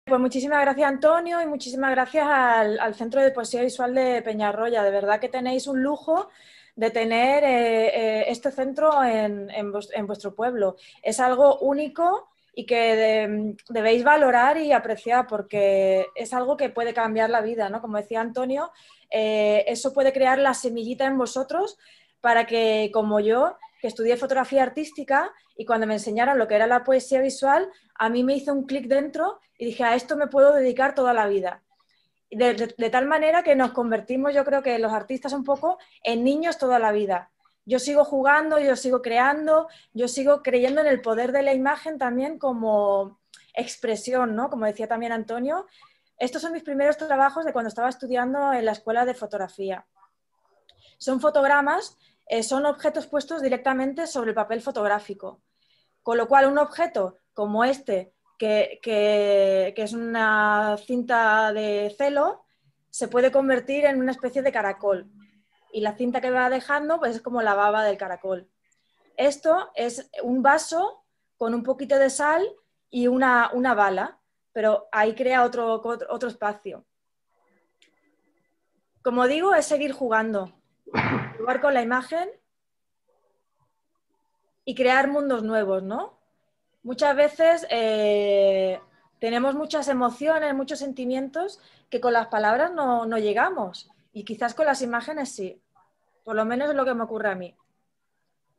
Pues muchísimas gracias, Antonio, y muchísimas gracias al Centro de Poesía Visual de Peñarroya. De verdad que tenéis un lujo de tener este centro en vuestro pueblo. Es algo único y que debéis valorar y apreciar porque es algo que puede cambiar la vida, ¿no? Como decía Antonio, eso puede crear la semillita en vosotros para que, como yo, que estudié fotografía artística y cuando me enseñaron lo que era la poesía visual, a mí me hizo un clic dentro y dije, a esto me puedo dedicar toda la vida. De tal manera que nos convertimos, yo creo que los artistas un poco, en niños toda la vida. Yo sigo jugando, yo sigo creando, yo sigo creyendo en el poder de la imagen también como expresión, ¿no? Como decía también Antonio. Estos son mis primeros trabajos de cuando estaba estudiando en la escuela de fotografía. Son fotogramas, son objetos puestos directamente sobre el papel fotográfico. Con lo cual, un objeto como este, que es una cinta de celo, se puede convertir en una especie de caracol. Y la cinta que va dejando pues, es como la baba del caracol. Esto es un vaso con un poquito de sal y una bala, pero ahí crea otro espacio. Como digo, es seguir jugando, jugar con la imagen y crear mundos nuevos, ¿no? Muchas veces tenemos muchas emociones, muchos sentimientos que con las palabras no llegamos y quizás con las imágenes sí, por lo menos es lo que me ocurre a mí.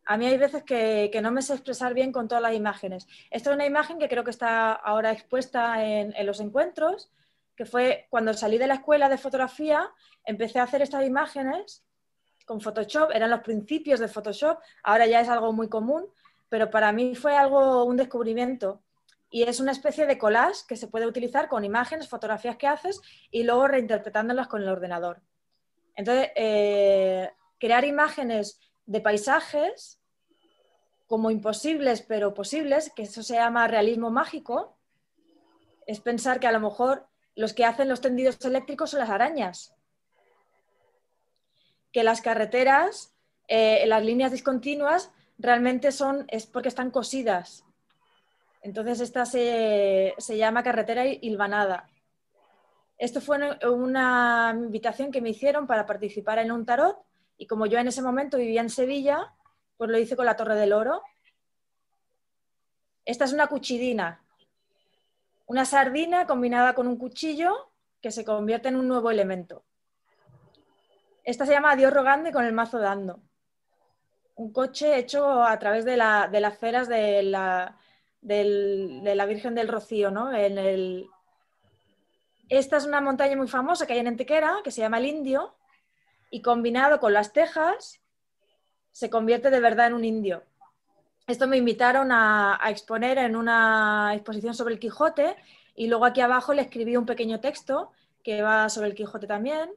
A mí hay veces que no me sé expresar bien con todas las imágenes. Esta es una imagen que creo que está ahora expuesta en los encuentros, que fue cuando salí de la escuela de fotografía, empecé a hacer estas imágenes con Photoshop, eran los principios de Photoshop, ahora ya es algo muy común, pero para mí fue algo, un descubrimiento. Y es una especie de collage que se puede utilizar con imágenes, fotografías que haces y luego reinterpretándolas con el ordenador. Entonces, crear imágenes de paisajes como imposibles pero posibles, que eso se llama realismo mágico, es pensar que a lo mejor los que hacen los tendidos eléctricos son las arañas, que las carreteras, las líneas discontinuas, realmente es porque están cosidas. Entonces esta se llama carretera hilvanada. Esto fue una invitación que me hicieron para participar en un tarot y como yo en ese momento vivía en Sevilla, pues lo hice con la Torre del Oro. Esta es una cuchidina, una sardina combinada con un cuchillo que se convierte en un nuevo elemento. Esta se llama Dios rogando y con el mazo dando. Un coche hecho a través de las ceras de la Virgen del Rocío, ¿no? Esta es una montaña muy famosa que hay en Antequera, que se llama el Indio, y combinado con las tejas, se convierte de verdad en un indio. Esto me invitaron a exponer en una exposición sobre el Quijote, y luego aquí abajo le escribí un pequeño texto que va sobre el Quijote también.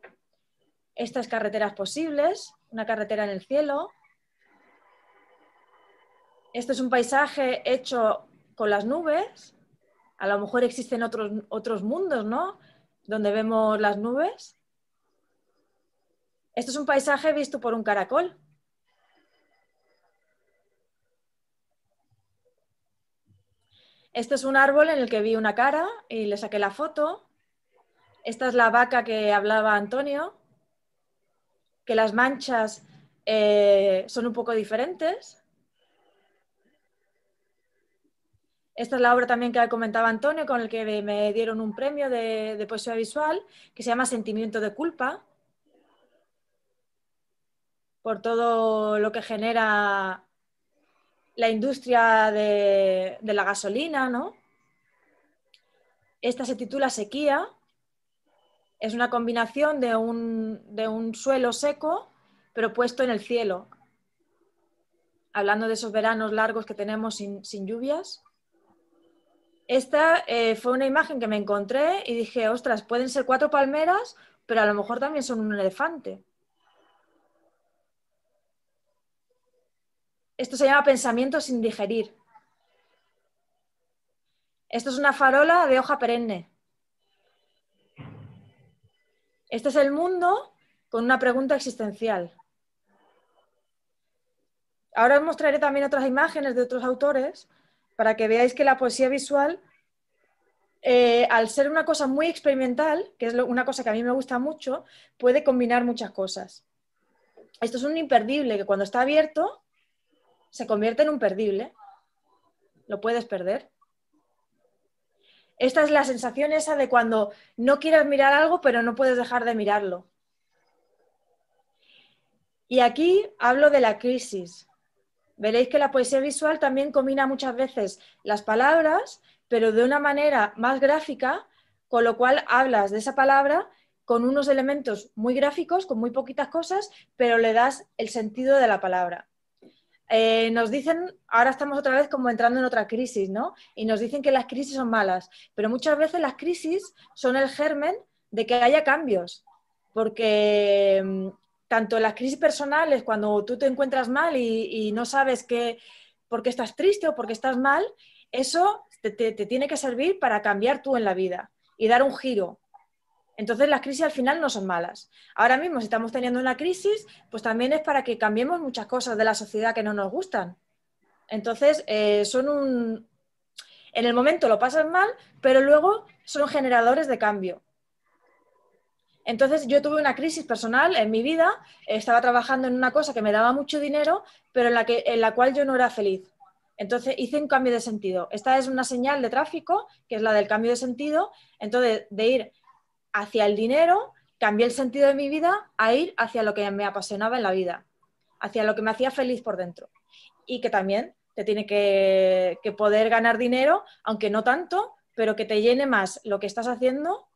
Estas carreteras posibles, una carretera en el cielo. Este es un paisaje hecho con las nubes. A lo mejor existen otros mundos, ¿no? Donde vemos las nubes. Esto es un paisaje visto por un caracol. Este es un árbol en el que vi una cara y le saqué la foto. Esta es la vaca que hablaba Antonio, que las manchas son un poco diferentes. Esta es la obra también que comentaba Antonio, con el que me dieron un premio de poesía visual, que se llama Sentimiento de culpa, por todo lo que genera la industria de la gasolina, ¿no? Esta se titula Sequía. Es una combinación de un suelo seco, pero puesto en el cielo, hablando de esos veranos largos que tenemos sin lluvias. Esta fue una imagen que me encontré y dije, ostras, pueden ser 4 palmeras, pero a lo mejor también son un elefante. Esto se llama pensamiento sin digerir. Esto es una farola de hoja perenne. Este es el mundo con una pregunta existencial. Ahora os mostraré también otras imágenes de otros autores para que veáis que la poesía visual al ser una cosa muy experimental, que es una cosa que a mí me gusta mucho, puede combinar muchas cosas. Esto es un imperdible que cuando está abierto se convierte en un perdible. Lo puedes perder. Esta es la sensación esa de cuando no quieres mirar algo, pero no puedes dejar de mirarlo. Y aquí hablo de la crisis. Veréis que la poesía visual también combina muchas veces las palabras, pero de una manera más gráfica, con lo cual hablas de esa palabra con unos elementos muy gráficos, con muy poquitas cosas, pero le das el sentido de la palabra. Nos dicen, ahora estamos otra vez como entrando en otra crisis, ¿no? Y nos dicen que las crisis son malas, pero muchas veces las crisis son el germen de que haya cambios, porque tanto las crisis personales, cuando tú te encuentras mal y no sabes por qué estás triste o por qué estás mal, eso te tiene que servir para cambiar tú en la vida y dar un giro. Entonces las crisis al final no son malas. Ahora mismo si estamos teniendo una crisis, pues también es para que cambiemos muchas cosas de la sociedad que no nos gustan. Entonces en el momento lo pasan mal, pero luego son generadores de cambio. Entonces yo tuve una crisis personal en mi vida, estaba trabajando en una cosa que me daba mucho dinero, pero en la cual yo no era feliz. Entonces hice un cambio de sentido. Esta es una señal de tráfico, que es la del cambio de sentido. Entonces, de ir hacia el dinero, cambié el sentido de mi vida a ir hacia lo que me apasionaba en la vida, hacia lo que me hacía feliz por dentro. Y que también te tiene que poder ganar dinero, aunque no tanto, pero que te llene más lo que estás haciendo.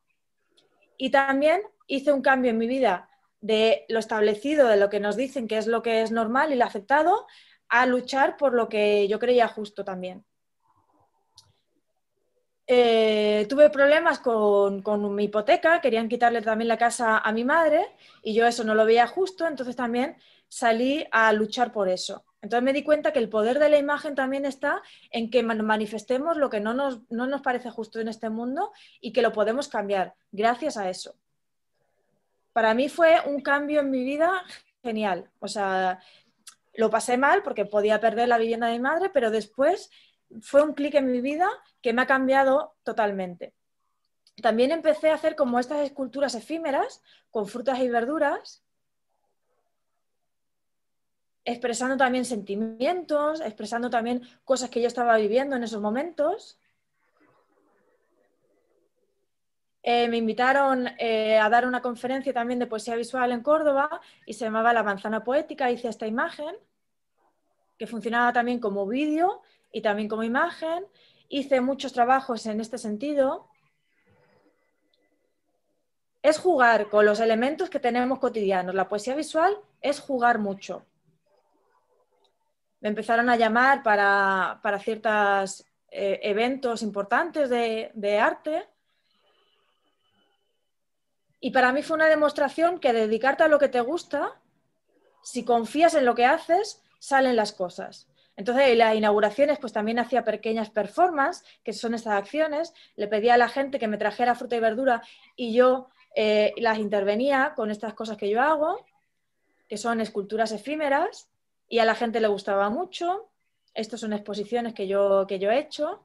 Y también hice un cambio en mi vida de lo establecido, de lo que nos dicen que es lo que es normal y lo aceptado, a luchar por lo que yo creía justo también. Tuve problemas con mi hipoteca, querían quitarle también la casa a mi madre y yo eso no lo veía justo, entonces también salí a luchar por eso. Entonces me di cuenta que el poder de la imagen también está en que manifestemos lo que no nos parece justo en este mundo y que lo podemos cambiar gracias a eso. Para mí fue un cambio en mi vida genial. O sea, lo pasé mal porque podía perder la vivienda de mi madre, pero después fue un clic en mi vida que me ha cambiado totalmente. También empecé a hacer como estas esculturas efímeras con frutas y verduras, expresando también sentimientos, expresando también cosas que yo estaba viviendo en esos momentos. Me invitaron a dar una conferencia también de poesía visual en Córdoba y se llamaba La Manzana Poética. Hice esta imagen que funcionaba también como vídeo y también como imagen. Hice muchos trabajos en este sentido. Es jugar con los elementos que tenemos cotidianos. La poesía visual es jugar mucho. Me empezaron a llamar para ciertos eventos importantes de arte. Y para mí fue una demostración que dedicarte a lo que te gusta, si confías en lo que haces, salen las cosas. Entonces, en las inauguraciones, pues también hacía pequeñas performances, que son estas acciones. Le pedía a la gente que me trajera fruta y verdura y yo las intervenía con estas cosas que yo hago, que son esculturas efímeras, y a la gente le gustaba mucho. Estas son exposiciones que yo he hecho.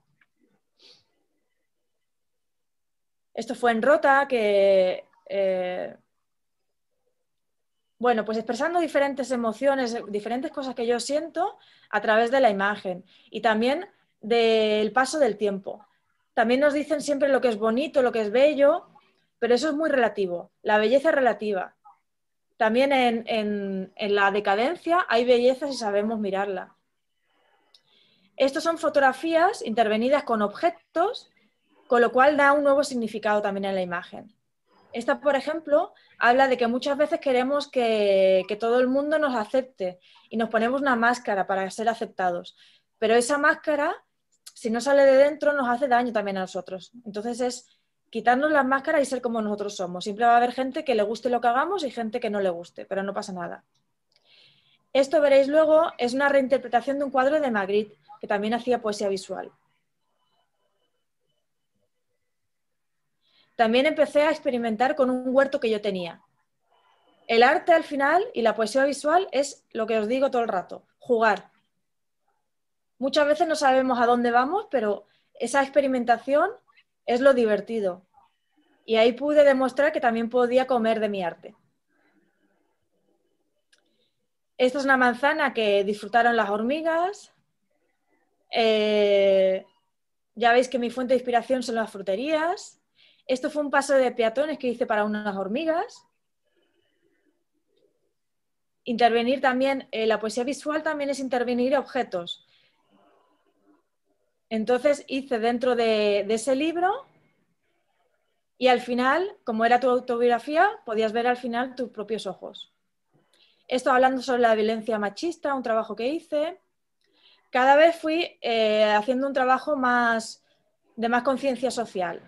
Esto fue en Rota, que... bueno, pues expresando diferentes emociones, diferentes cosas que yo siento a través de la imagen y también del paso del tiempo. También nos dicen siempre lo que es bonito, lo que es bello, pero eso es muy relativo. La belleza es relativa. También en la decadencia hay belleza si sabemos mirarla. Estas son fotografías intervenidas con objetos, con lo cual da un nuevo significado también en la imagen. Esta, por ejemplo, habla de que muchas veces queremos que todo el mundo nos acepte y nos ponemos una máscara para ser aceptados. Pero esa máscara, si no sale de dentro, nos hace daño también a nosotros. Entonces es quitarnos las máscaras y ser como nosotros somos. Siempre va a haber gente que le guste lo que hagamos y gente que no le guste, pero no pasa nada. Esto veréis luego, es una reinterpretación de un cuadro de Magritte, que también hacía poesía visual. También empecé a experimentar con un huerto que yo tenía. El arte al final y la poesía visual es lo que os digo todo el rato, jugar. Muchas veces no sabemos a dónde vamos, pero esa experimentación es lo divertido. Y ahí pude demostrar que también podía comer de mi arte. Esta es una manzana que disfrutaron las hormigas. Ya veis que mi fuente de inspiración son las fruterías. Esto fue un paso de peatones que hice para unas hormigas. Intervenir también, la poesía visual también es intervenir objetos. Entonces hice dentro de ese libro y al final, como era tu autobiografía, podías ver al final tus propios ojos. Esto hablando sobre la violencia machista, un trabajo que hice. Cada vez fui haciendo un trabajo de más conciencia social.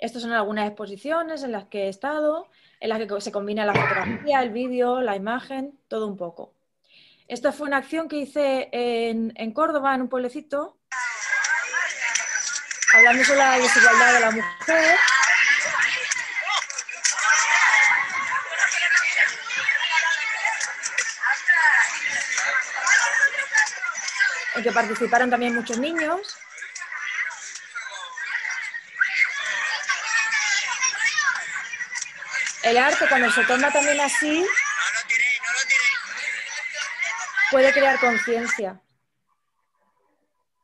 Estas son algunas exposiciones en las que he estado, en las que se combina la fotografía, el vídeo, la imagen, todo un poco. Esta fue una acción que hice en Córdoba, en un pueblecito, hablando sobre la desigualdad de la mujer. En que participaron también muchos niños. El arte, cuando se toma también así, puede crear conciencia.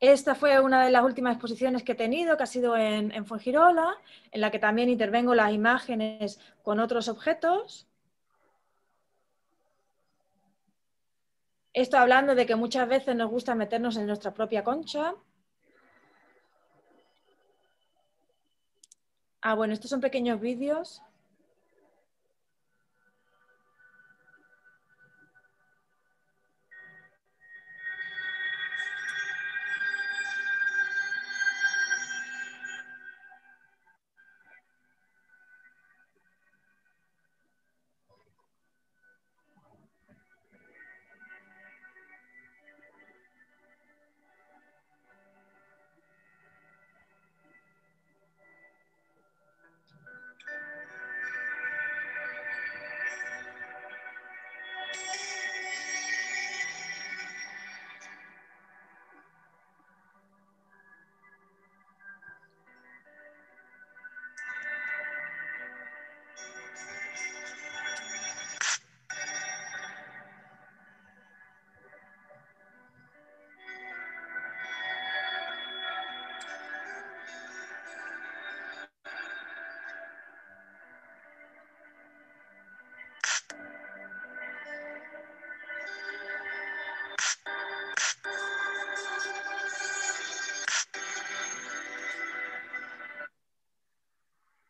Esta fue una de las últimas exposiciones que he tenido, que ha sido en Fuengirola, en la que también intervengo las imágenes con otros objetos. Esto hablando de que muchas veces nos gusta meternos en nuestra propia concha. Bueno, estos son pequeños vídeos.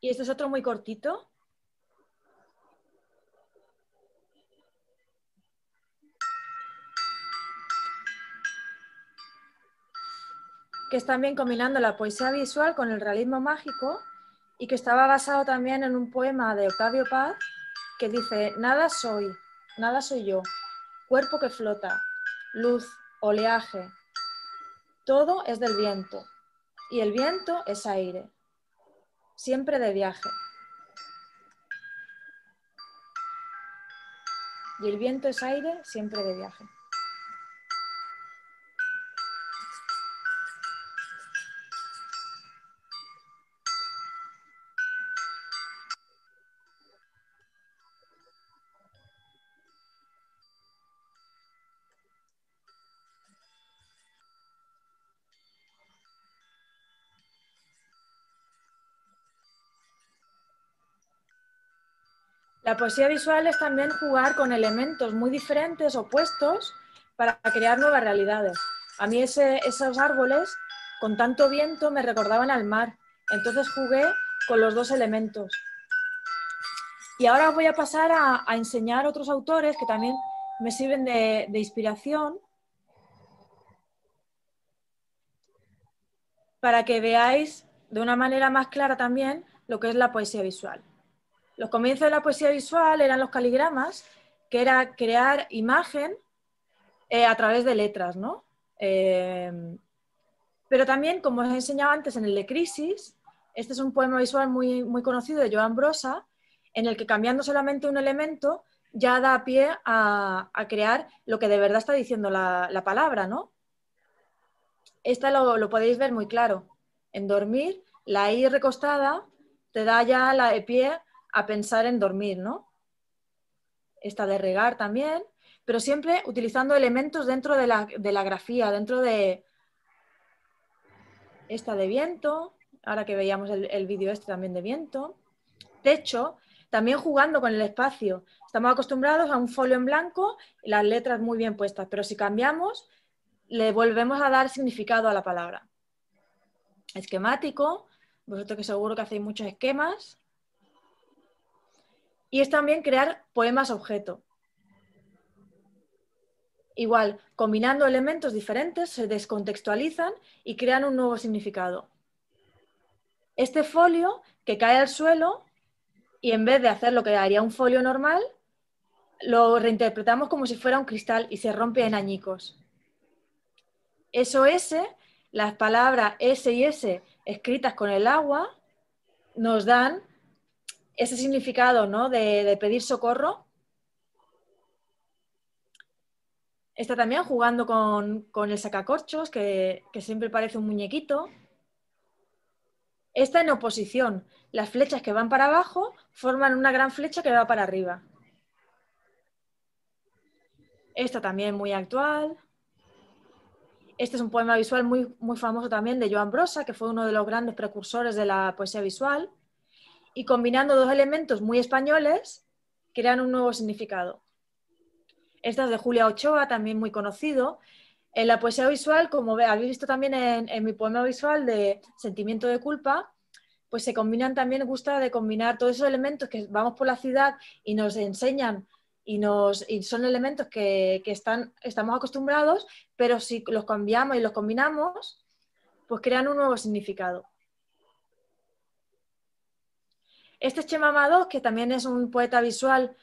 Y este es otro muy cortito. Que es también combinando la poesía visual con el realismo mágico y que estaba basado también en un poema de Octavio Paz que dice: nada soy yo, cuerpo que flota, luz, oleaje, todo es del viento y el viento es aire, siempre de viaje. Y el viento es aire, siempre de viaje. La poesía visual es también jugar con elementos muy diferentes, opuestos, para crear nuevas realidades. A mí esos árboles, con tanto viento, me recordaban al mar. Entonces jugué con los dos elementos. Y ahora voy a pasar a enseñar otros autores que también me sirven de inspiración para que veáis de una manera más clara también lo que es la poesía visual. Los comienzos de la poesía visual eran los caligramas, que era crear imagen a través de letras, ¿no? Pero también, como os he enseñado antes en el de Crisis, este es un poema visual muy, muy conocido de Joan Brossa, en el que cambiando solamente un elemento ya da pie a crear lo que de verdad está diciendo la palabra, ¿no? Esta lo podéis ver muy claro. En dormir, la I recostada te da ya el pie a pensar en dormir, ¿no? Esta de regar también, pero siempre utilizando elementos dentro de la grafía, dentro de esta de viento, ahora que veíamos el vídeo este también de viento. Techo, también jugando con el espacio. Estamos acostumbrados a un folio en blanco y las letras muy bien puestas, pero si cambiamos, le volvemos a dar significado a la palabra. Esquemático, vosotros que seguro que hacéis muchos esquemas. Y es también crear poemas objeto. Igual, combinando elementos diferentes, se descontextualizan y crean un nuevo significado. Este folio que cae al suelo y en vez de hacer lo que haría un folio normal, lo reinterpretamos como si fuera un cristal y se rompe en añicos. SOS, las palabras S y S escritas con el agua, nos dan ese significado, ¿no? de pedir socorro. Está también jugando con el sacacorchos, que siempre parece un muñequito. Está en oposición. Las flechas que van para abajo forman una gran flecha que va para arriba. Esta también muy actual. Este es un poema visual muy, muy famoso también de Joan Brossa, que fue uno de los grandes precursores de la poesía visual. Y combinando dos elementos muy españoles, crean un nuevo significado. Esta es de Julia Ochoa, también muy conocido. En la poesía visual, como habéis visto también en mi poema visual de Sentimiento de culpa, pues se combinan también, gusta de combinar todos esos elementos que vamos por la ciudad y nos enseñan y son elementos que estamos acostumbrados, pero si los cambiamos y los combinamos, pues crean un nuevo significado. Este es Chema Amadós, que también es un poeta visual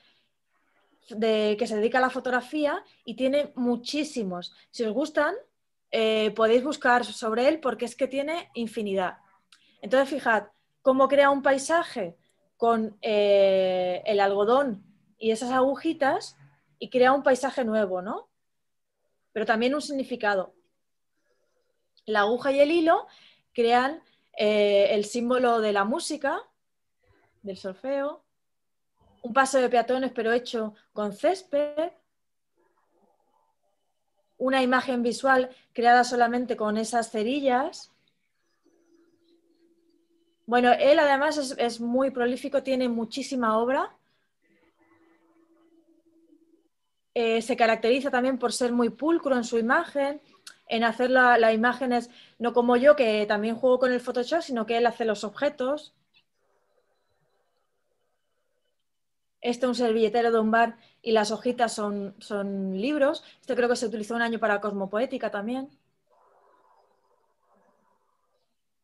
que se dedica a la fotografía y tiene muchísimos. Si os gustan, podéis buscar sobre él porque es que tiene infinidad. Entonces, fijad cómo crea un paisaje con el algodón y esas agujitas y crea un paisaje nuevo, ¿no? Pero también un significado. La aguja y el hilo crean el símbolo de la música, del solfeo, un paso de peatones pero hecho con césped, una imagen visual creada solamente con esas cerillas. Bueno, él además es muy prolífico, tiene muchísima obra. Se caracteriza también por ser muy pulcro en su imagen, en hacer las imágenes, no como yo, que también juego con el Photoshop, sino que él hace los objetos. Este es un servilletero de un bar y las hojitas son libros. Este creo que se utilizó un año para Cosmopoética también.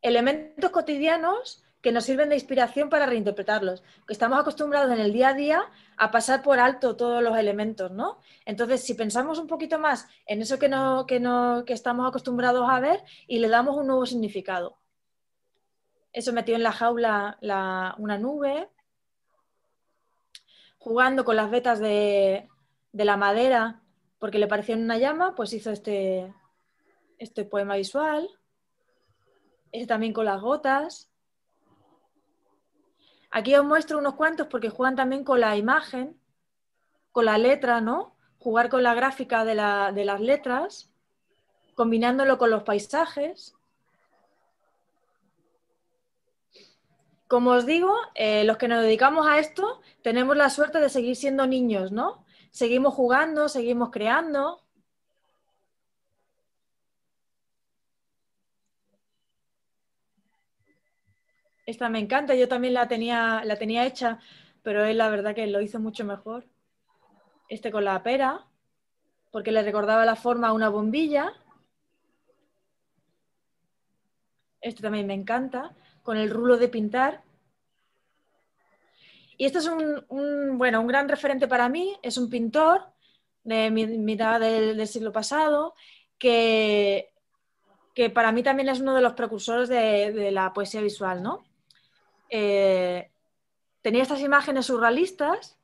Elementos cotidianos que nos sirven de inspiración para reinterpretarlos. Que estamos acostumbrados en el día a día a pasar por alto todos los elementos, ¿no? Entonces, si pensamos un poquito más en eso que estamos acostumbrados a ver y le damos un nuevo significado. Eso metió en la jaula una nube, jugando con las vetas de la madera porque le pareció una llama, pues hizo este poema visual. Este también con las gotas. Aquí os muestro unos cuantos porque juegan también con la imagen, con la letra, ¿no? Jugar con la gráfica de las letras, combinándolo con los paisajes. Como os digo, los que nos dedicamos a esto tenemos la suerte de seguir siendo niños, ¿no? Seguimos jugando, seguimos creando. Esta me encanta, yo también la tenía hecha, pero él la verdad que lo hizo mucho mejor. Este con la pera, porque le recordaba la forma a una bombilla. Este también me encanta, con el rulo de pintar. Y este es un gran referente para mí, es un pintor de mitad del siglo pasado, que para mí también es uno de los precursores de la poesía visual, ¿no? Tenía estas imágenes surrealistas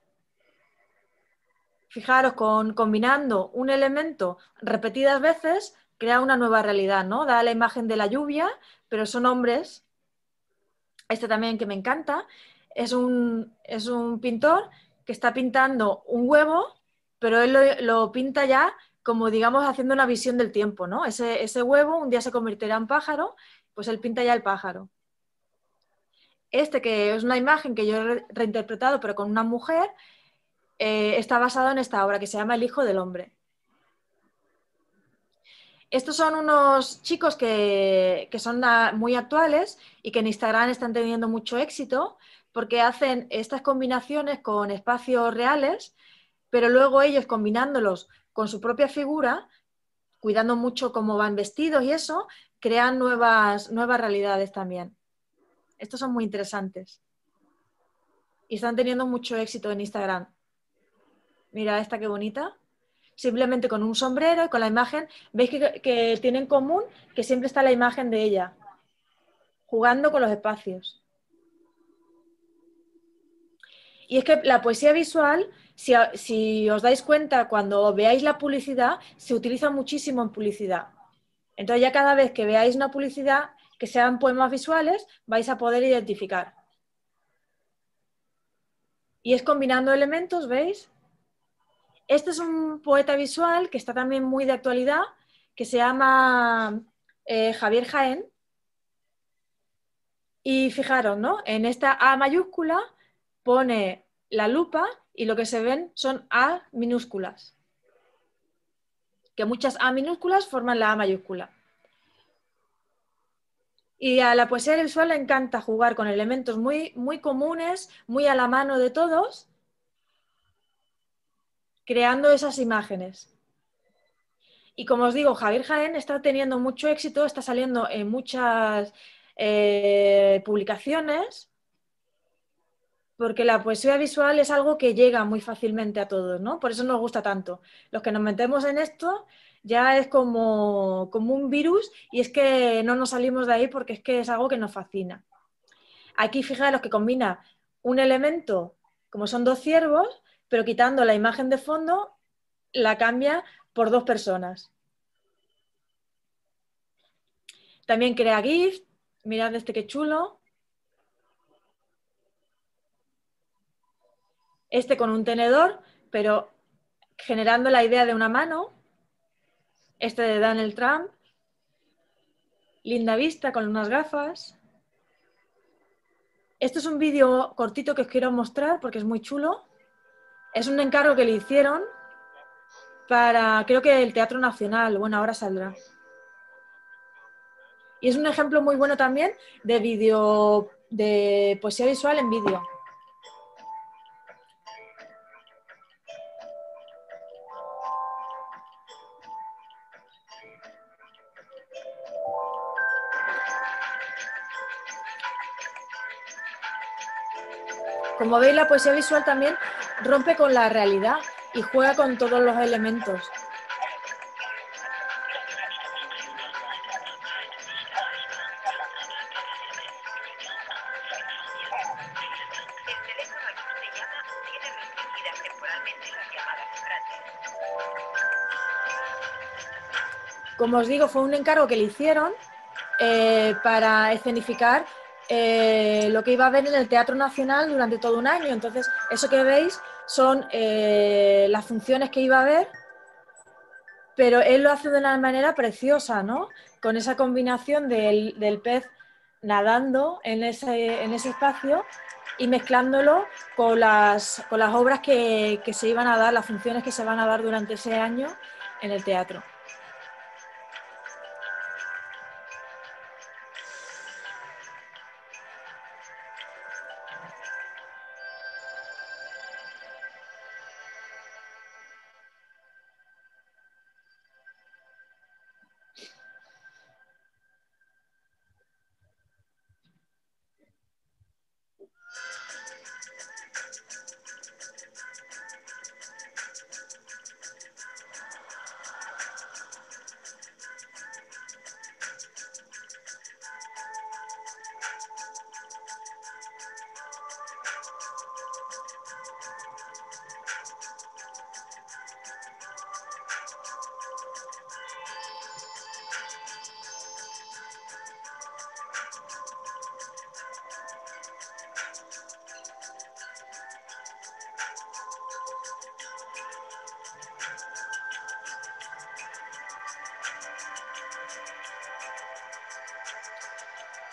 Fijaros, combinando un elemento repetidas veces, crea una nueva realidad, ¿no? Da la imagen de la lluvia, pero son hombres. Este también que me encanta, es un pintor que está pintando un huevo, pero él lo pinta ya como, digamos, haciendo una visión del tiempo, ¿no? Ese huevo un día se convertirá en pájaro, pues él pinta ya el pájaro. Este, que es una imagen que yo he reinterpretado, pero con una mujer, está basado en esta obra que se llama El Hijo del Hombre. Estos son unos chicos que son muy actuales y que en Instagram están teniendo mucho éxito porque hacen estas combinaciones con espacios reales, pero luego ellos combinándolos con su propia figura, cuidando mucho cómo van vestidos y eso, crean nuevas realidades también. Estos son muy interesantes y están teniendo mucho éxito en Instagram. Mira esta qué bonita. Simplemente con un sombrero y con la imagen, veis que tiene en común que siempre está la imagen de ella, jugando con los espacios. Y es que la poesía visual, si os dais cuenta, cuando veáis la publicidad, se utiliza muchísimo en publicidad. Entonces ya cada vez que veáis una publicidad que sean poemas visuales, vais a poder identificar. Y es combinando elementos, ¿veis? Este es un poeta visual que está también muy de actualidad, que se llama Javier Jaén. Y fijaros, ¿no? En esta A mayúscula pone la lupa y lo que se ven son A minúsculas. Que muchas A minúsculas forman la A mayúscula. Y a la poesía visual le encanta jugar con elementos muy, muy comunes, muy a la mano de todos, creando esas imágenes. Y como os digo, Javier Jaén está teniendo mucho éxito, está saliendo en muchas publicaciones, porque la poesía visual es algo que llega muy fácilmente a todos, ¿no? Por eso nos gusta tanto. Los que nos metemos en esto ya es como un virus y es que no nos salimos de ahí porque es que es algo que nos fascina. Aquí fijaros que combina un elemento, como son dos ciervos, pero quitando la imagen de fondo, la cambia por dos personas. También crea GIF, mirad este que chulo. Este con un tenedor, pero generando la idea de una mano. Este de Donald Trump. Linda vista con unas gafas. Este es un vídeo cortito que os quiero mostrar porque es muy chulo. Es un encargo que le hicieron para, creo que el Teatro Nacional. Bueno, ahora saldrá. Y es un ejemplo muy bueno también de vídeo, de poesía visual en vídeo. Como veis, la poesía visual también rompe con la realidad y juega con todos los elementos. Como os digo, fue un encargo que le hicieron para escenificar lo que iba a haber en el Teatro Nacional durante todo un año. Entonces, eso que veis son las funciones que iba a haber, pero él lo hace de una manera preciosa, ¿no? Con esa combinación del pez nadando en ese espacio y mezclándolo con las obras que se iban a dar, las funciones que se van a dar durante ese año en el teatro.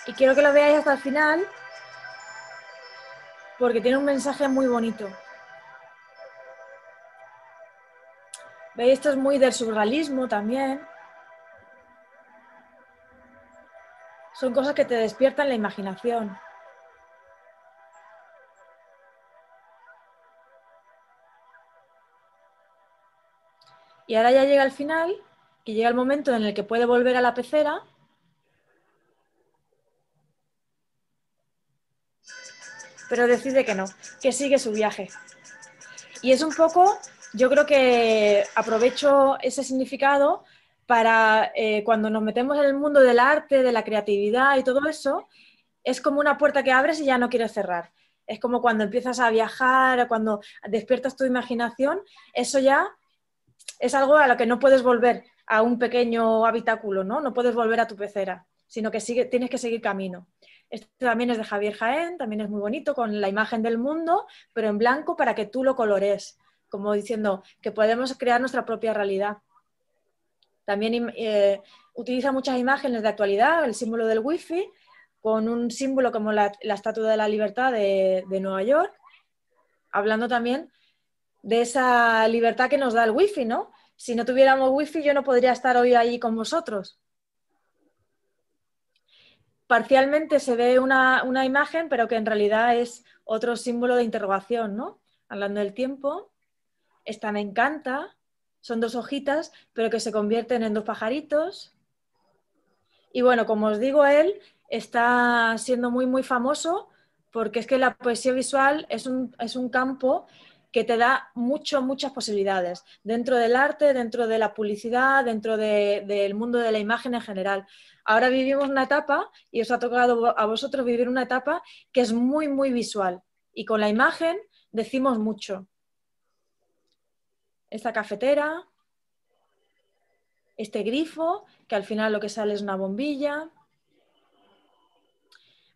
Y quiero que lo veáis hasta el final porque tiene un mensaje muy bonito. ¿Veis? Esto es muy del surrealismo también. Son cosas que te despiertan la imaginación. Y ahora ya llega el final, que llega el momento en el que puede volver a la pecera, pero decide que no, que sigue su viaje. Y es un poco, yo creo que aprovecho ese significado para cuando nos metemos en el mundo del arte, de la creatividad y todo eso, es como una puerta que abres y ya no quieres cerrar. Es como cuando empiezas a viajar, cuando despiertas tu imaginación, eso ya es algo a lo que no puedes volver a un pequeño habitáculo, ¿no? No puedes volver a tu pecera, sino que tienes que seguir camino. Este también es de Javier Jaén, también es muy bonito, con la imagen del mundo, pero en blanco para que tú lo colores, como diciendo que podemos crear nuestra propia realidad. También utiliza muchas imágenes de actualidad, el símbolo del wifi, con un símbolo como la Estatua de la Libertad de Nueva York, hablando también de esa libertad que nos da el wifi, ¿no? Si no tuviéramos wifi yo no podría estar hoy ahí con vosotros. Parcialmente se ve una imagen, pero que en realidad es otro símbolo de interrogación, ¿no? Hablando del tiempo. Esta me encanta. Son dos hojitas, pero que se convierten en dos pajaritos. Y bueno, como os digo, él está siendo muy, muy famoso porque es que la poesía visual es un campo que te da muchas posibilidades dentro del arte, dentro de la publicidad, dentro del mundo de la imagen en general. Ahora vivimos una etapa, y os ha tocado a vosotros vivir una etapa que es muy, muy visual. Y con la imagen decimos mucho. Esta cafetera, este grifo, que al final lo que sale es una bombilla.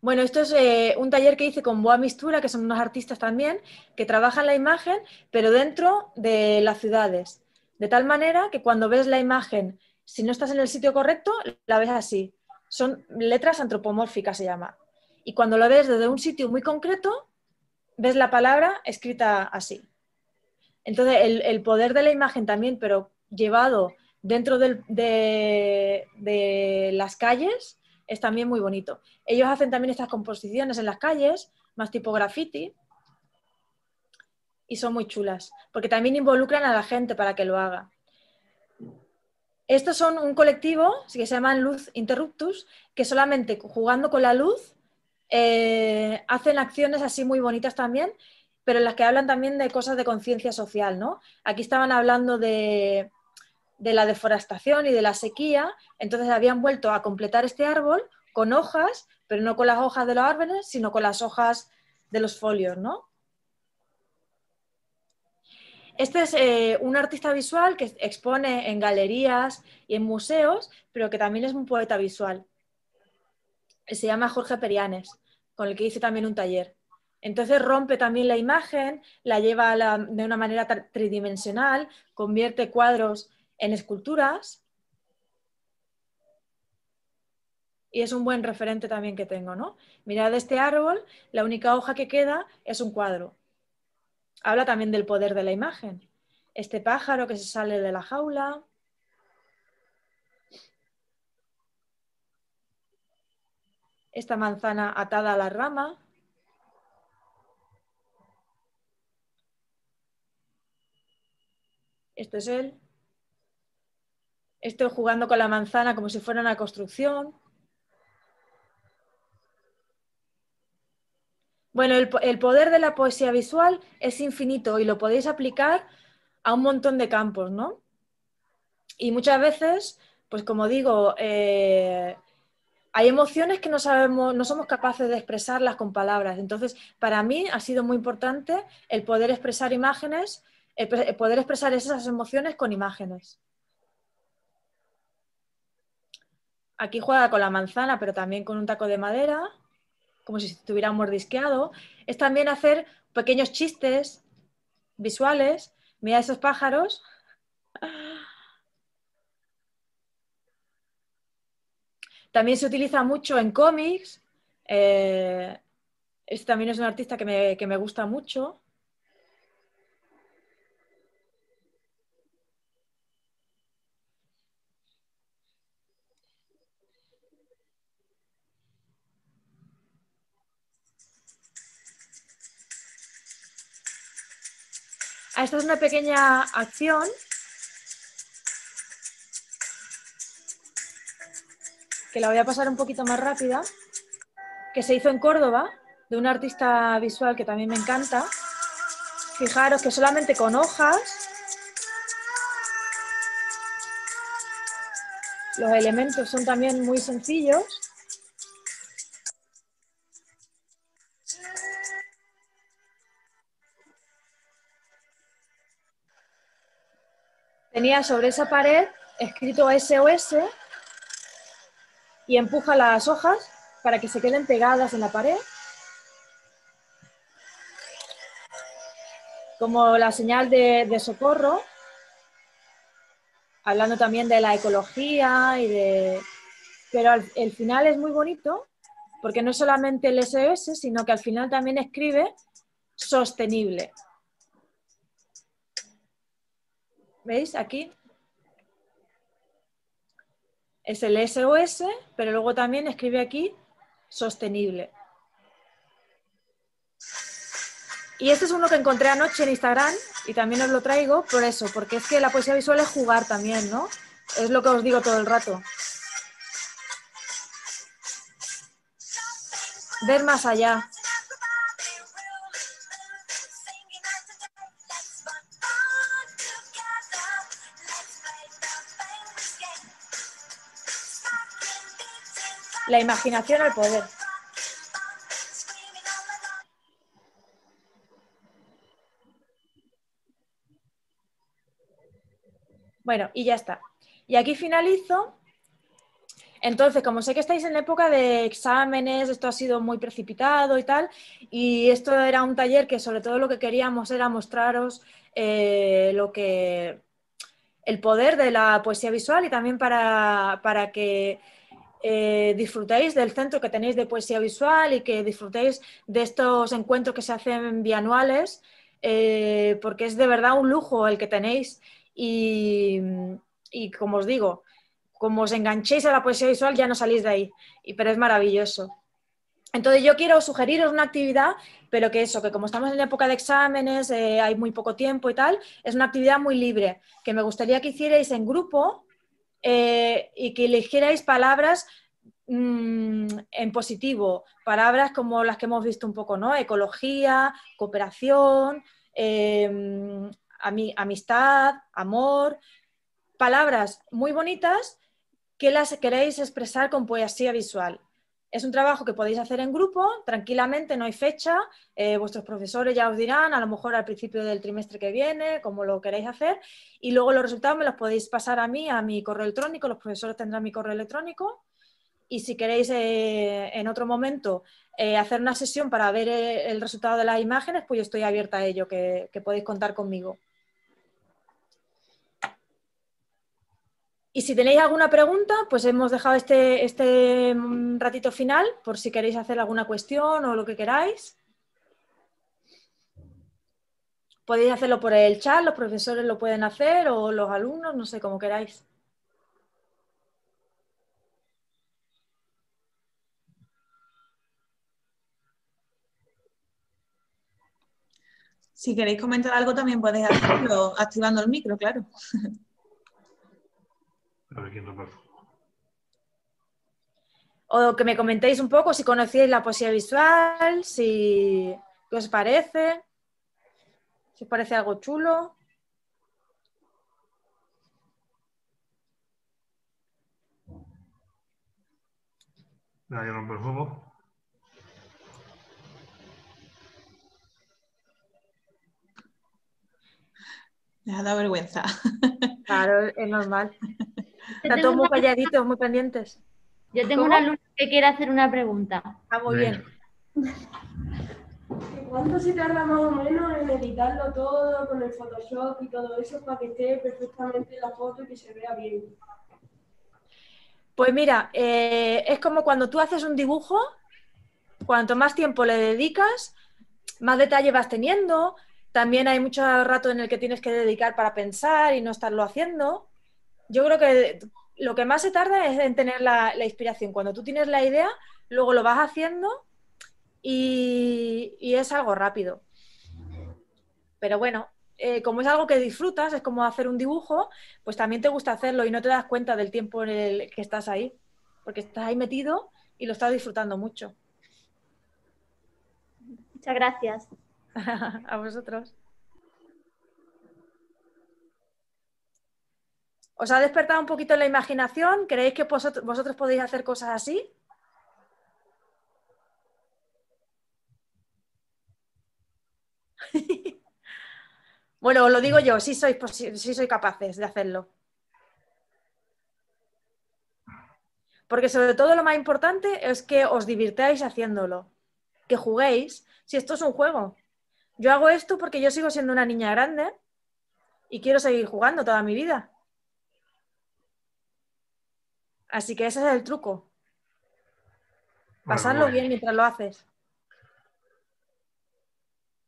Bueno, esto es un taller que hice con Boa Mistura, que son unos artistas también, que trabajan la imagen, pero dentro de las ciudades. De tal manera que cuando ves la imagen, si no estás en el sitio correcto, la ves así. Son letras antropomórficas, se llama. Y cuando lo ves desde un sitio muy concreto, ves la palabra escrita así. Entonces, el poder de la imagen también, pero llevado dentro de las calles, es también muy bonito. Ellos hacen también estas composiciones en las calles, más tipo graffiti, y son muy chulas, porque también involucran a la gente para que lo haga. Estos son un colectivo que se llaman Luz Interruptus, que solamente jugando con la luz hacen acciones así muy bonitas también, pero en las que hablan también de cosas de conciencia social, ¿no? Aquí estaban hablando de la deforestación y de la sequía, entonces habían vuelto a completar este árbol con hojas, pero no con las hojas de los árboles, sino con las hojas de los folios, ¿no? Este es un artista visual que expone en galerías y en museos, pero que también es un poeta visual. Se llama Jorge Perianes, con el que hice también un taller. Entonces rompe también la imagen, la lleva de una manera tridimensional, convierte cuadros en esculturas y es un buen referente también que tengo, ¿no? Mirad este árbol, la única hoja que queda es un cuadro. Habla también del poder de la imagen. Este pájaro que se sale de la jaula. Esta manzana atada a la rama. Este es él. Estoy jugando con la manzana como si fuera una construcción. Bueno, el poder de la poesía visual es infinito y lo podéis aplicar a un montón de campos, ¿no? Y muchas veces, pues como digo, hay emociones que no sabemos, no somos capaces de expresarlas con palabras. Entonces, para mí ha sido muy importante el poder expresar imágenes, el poder expresar esas emociones con imágenes. Aquí juega con la manzana, pero también con un taco de madera, como si estuviera mordisqueado. Es también hacer pequeños chistes visuales. Mira esos pájaros. También se utiliza mucho en cómics. Este también es un artista que me gusta mucho. Esta es una pequeña acción que la voy a pasar un poquito más rápida, que se hizo en Córdoba, de un artista visual que también me encanta. Fijaros que solamente con hojas los elementos son también muy sencillos. Tenía sobre esa pared escrito SOS y empuja las hojas para que se queden pegadas en la pared, como la señal de socorro, hablando también de la ecología y de... Pero el final es muy bonito porque no es solamente el SOS, sino que al final también escribe sostenible. ¿Veis? Aquí es el SOS, pero luego también escribe aquí sostenible. Y este es uno que encontré anoche en Instagram y también os lo traigo por eso, porque es que la poesía visual es jugar también, ¿no? Es lo que os digo todo el rato. Ver más allá. La imaginación al poder. Bueno, y ya está. Y aquí finalizo. Entonces, como sé que estáis en época de exámenes, esto ha sido muy precipitado y tal, y esto era un taller que sobre todo lo que queríamos era mostraros el poder de la poesía visual y también para que disfrutéis del centro que tenéis de poesía visual y que disfrutéis de estos encuentros que se hacen bianuales, porque es de verdad un lujo el que tenéis y como os digo, como os enganchéis a la poesía visual ya no salís de ahí, pero es maravilloso. Entonces yo quiero sugeriros una actividad, pero que eso, que como estamos en época de exámenes, hay muy poco tiempo y tal, es una actividad muy libre, que me gustaría que hicierais en grupo y que eligierais palabras en positivo, palabras como las que hemos visto un poco, ¿no? Ecología, cooperación, amistad, amor, palabras muy bonitas que las queréis expresar con poesía visual. Es un trabajo que podéis hacer en grupo, tranquilamente, no hay fecha, vuestros profesores ya os dirán, a lo mejor al principio del trimestre que viene, cómo lo queréis hacer, y luego los resultados me los podéis pasar a mí, a mi correo electrónico, los profesores tendrán mi correo electrónico, y si queréis en otro momento hacer una sesión para ver el resultado de las imágenes, pues yo estoy abierta a ello, que podéis contar conmigo. Y si tenéis alguna pregunta, pues hemos dejado este ratito final por si queréis hacer alguna cuestión o lo que queráis. Podéis hacerlo por el chat, los profesores lo pueden hacer o los alumnos, no sé, como queráis. Si queréis comentar algo también podéis hacerlo activando el micro, claro. A ver quién lo pasa. O que me comentéis un poco si conocíais la poesía visual, qué os parece, si os parece algo chulo. Nada, yo no perfumo. Les ha dado vergüenza. Claro, es normal. Yo Están todos muy calladitos, muy pendientes. Yo tengo ¿Cómo? un alumno que quiere hacer una pregunta. Ah, muy bien. ¿Cuánto se tarda más o menos en editarlo todo con el Photoshop y todo eso para que esté perfectamente la foto y que se vea bien? Pues mira, es como cuando tú haces un dibujo, cuanto más tiempo le dedicas, más detalle vas teniendo. También hay mucho rato en el que tienes que dedicar para pensar y no estarlo haciendo. Yo creo que lo que más se tarda es en tener la inspiración. Cuando tú tienes la idea, luego lo vas haciendo y es algo rápido. Pero bueno, como es algo que disfrutas, es como hacer un dibujo, pues también te gusta hacerlo y no te das cuenta del tiempo en el que estás ahí, porque estás ahí metido y lo estás disfrutando mucho. Muchas gracias. A vosotros. ¿Os ha despertado un poquito la imaginación? ¿Creéis que vosotros podéis hacer cosas así? Bueno, os lo digo yo, sí sois capaces de hacerlo. Porque sobre todo lo más importante es que os divirtáis haciéndolo, que juguéis. Si esto es un juego. Yo hago esto porque yo sigo siendo una niña grande y quiero seguir jugando toda mi vida. Así que ese es el truco. Bueno, Pasarlo muy bien mientras lo haces.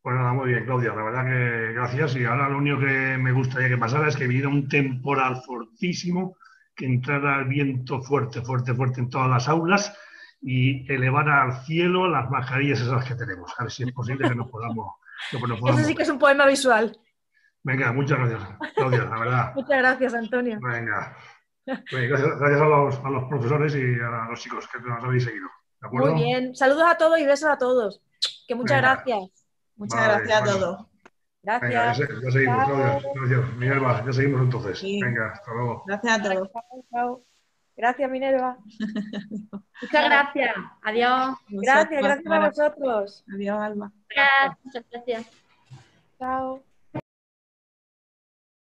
Pues nada, muy bien, Claudia. La verdad que gracias. Y ahora lo único que me gustaría que pasara es que viniera un temporal fortísimo, que entrara el viento fuerte, fuerte, fuerte en todas las aulas y elevara al cielo las mascarillas esas que tenemos. A ver si es posible que nos podamos Eso sí que ver. es un poema visual. Venga, muchas gracias, Claudia, la verdad. Muchas gracias, Antonio. Venga. Pues gracias a los profesores y a los chicos que nos habéis seguido. ¿De acuerdo? Muy bien. Saludos a todos y besos a todos. Que muchas Venga. gracias. Muchas Vale, gracias a bueno. todos. Venga, Gracias. ya seguimos, Chao. Claudia. Gracias, Minerva, ya seguimos entonces. Sí. Venga, hasta luego. Gracias a todos. Chao, chao. Gracias, Minerva. Muchas gracias. Adiós. Gracias, gracias a Ahora. vosotros. Adiós, Alba. Muchas gracias. Chao.